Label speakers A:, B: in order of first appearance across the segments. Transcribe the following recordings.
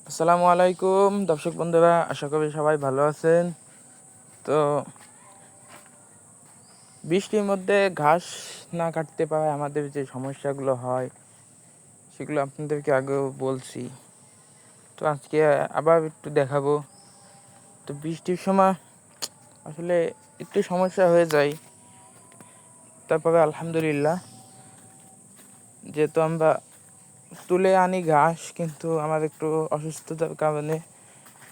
A: আসসালামু আলাইকুম দর্শক বন্ধুরা, আশা করি সবাই ভালো আছেন। তো বৃষ্টির মধ্যে ঘাস না কাটতে পারায় আমাদের যে সমস্যাগুলো হয় সেগুলো আপনাদেরকে আগেও বলছি। তো আজকে আবার একটু দেখাবো। তো বৃষ্টির সময় আসলে একটু সমস্যা হয়ে যায়, তারপরে আলহামদুলিল্লাহ যেহেতু আমরা তুলে আনি ঘাস, কিন্তু আমার একটু অসুস্থতার কারণে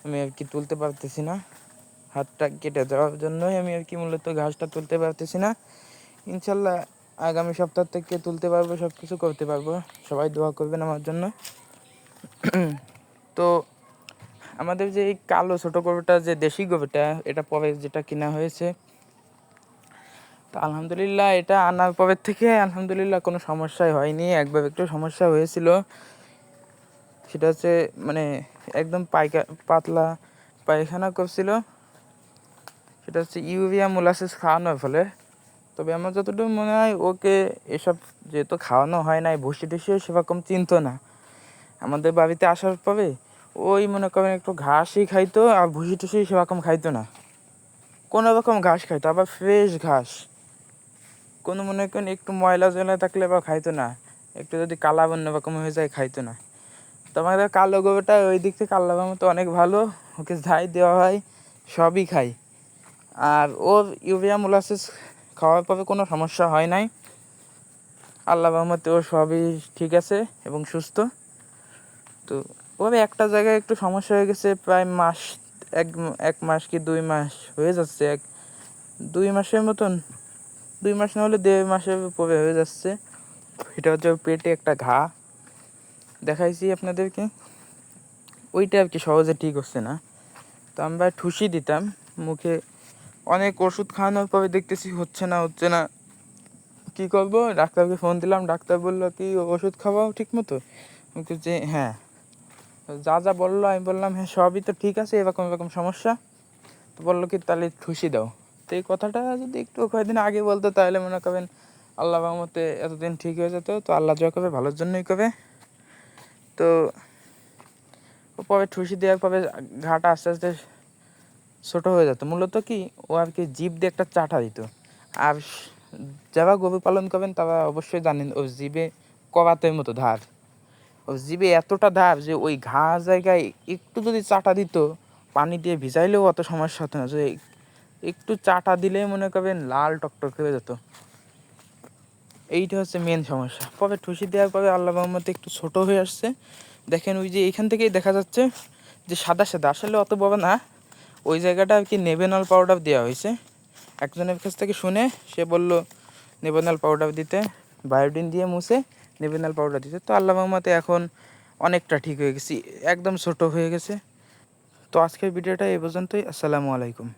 A: আমি আর কি তুলতে পারতেছি না। হাতটা কেটে যাওয়ার জন্যই আমি আর কি মূলত ঘাসটা তুলতে পারতেছি না। ইনশাল্লাহ আগামী সপ্তাহ থেকে তুলতে পারবো, সব কিছু করতে পারবো। সবাই দোয়া করবেন আমার জন্য। তো আমাদের যে এই কালো ছোটো গরুটা, যে দেশি গরুটা, এটা পরে যেটা কিনা হয়েছে, তো আলহামদুলিল্লাহ এটা আনার পরের থেকে আলহামদুলিল্লাহ কোনো সমস্যাই হয়নি। একবার একটু সমস্যা হয়েছিল, সেটা হচ্ছে মানে একদম পাতলা পায়খানা করছিল। সেটা হচ্ছে ইউরিয়া মোলাসিস খাওয়ানোর ফলে। তবে আমার যতটুকু মনে হয় ওকে এসব যেহেতু খাওয়ানো হয় নাই, ভুসি টুসিও সেরকম চিনতো না। আমাদের বাড়িতে আসার পরে ওই মনে করেন একটু ঘাসই খাইতো, আর ভুসি টুসি সেরকম খাইতো না। কোনো রকম ঘাস খাইতো, আবার ফ্রেশ ঘাস। কোনো মনে করেন একটু ময়লা জয়লা থাকলে বা খাইতো না, একটু যদি কালা অন্য রকম হয়ে যায় খাইতো না। তো আমাদের কালো গরুটা ওই দিক থেকে আল্লাহর মতো অনেক ভালো, ওকে যাই দেওয়া হয় সবই খাই। আর ওর ইউরিয়া মোলাসিস খাওয়ার পরে কোনো সমস্যা হয় নাই। আল্লাহর রহমতে ও সবই ঠিক আছে এবং সুস্থ। তো ওভাবে একটা জায়গায় একটু সমস্যা হয়ে গেছে, প্রায় মাস এক মাস কি 2 মাস হয়ে যাচ্ছে, 2 মাসের মতন, 2 মাস না হলে 1.5 মাসের উপরে হয়ে যাচ্ছে। এটা হচ্ছে পেটে একটা ঘা, দেখাইছি আপনাদেরকে। ওইটা আর কি সহজে ঠিক হচ্ছে না। তো আমরা ঠুসি দিতাম মুখে, অনেক ওষুধ খাওয়ানোর পরে দেখতেছি হচ্ছে না। কী করবো, ডাক্তারকে ফোন দিলাম। ডাক্তার বললো কি ওষুধ খাওয়াও ঠিক মতো? যে হ্যাঁ, যা বললো আমি বললাম হ্যাঁ সবই তো ঠিক আছে, এরকম সমস্যা। তো বললো কি তাহলে ঠুসি দাও। তো এই কথাটা যদি একটু কয়েকদিন আগে বলতো তাহলে মনে করেন আল্লাহ রহমতে এতদিন ঠিক হয়ে যেত। তো আল্লাহ যা করবে ভালোর জন্যই করবে। তো পরে ঠুসি দেওয়ার পরে ঘাটা আস্তে আস্তে ছোটো হয়ে যেত। মূলত কি ও আর কি জিভ দিয়ে একটা চাটা দিত। আর যারা গরু পালন করবেন তারা অবশ্যই জানেন ও জিভে করাতের মতো ধার। ও জিভে এতটা ধার যে ওই ঘা জায়গায় একটু যদি চাটা দিত, পানি দিয়ে ভিজাইলেও অত সমস্যা হতো না। যে একটু চাটা দিলেই মনে করবেন লাল টকটক হয়ে যেত। এইটা হচ্ছে মেন সমস্যা। পরে ঠুসি দেওয়ার পরে আল্লাহ রহমতে একটু ছোটো হয়ে আসছে। দেখেন ওই যে এইখান থেকেই দেখা যাচ্ছে যে সাদা সাদা, আসলে অত বড় না। ওই জায়গাটা আর কি নেভেনল পাউডার দেওয়া হয়েছে। একজনের কাছ থেকে শুনে সে বলল নেভেনল পাউডার দিতে, বায়োডিন দিয়ে মুছে নেভেনল পাউডার দিতে। তো আল্লাহ রহমতে এখন অনেকটা ঠিক হয়ে গেছি, একদম ছোটো হয়ে গেছে। তো আজকের ভিডিওটা এই পর্যন্তই। আসসালামু আলাইকুম।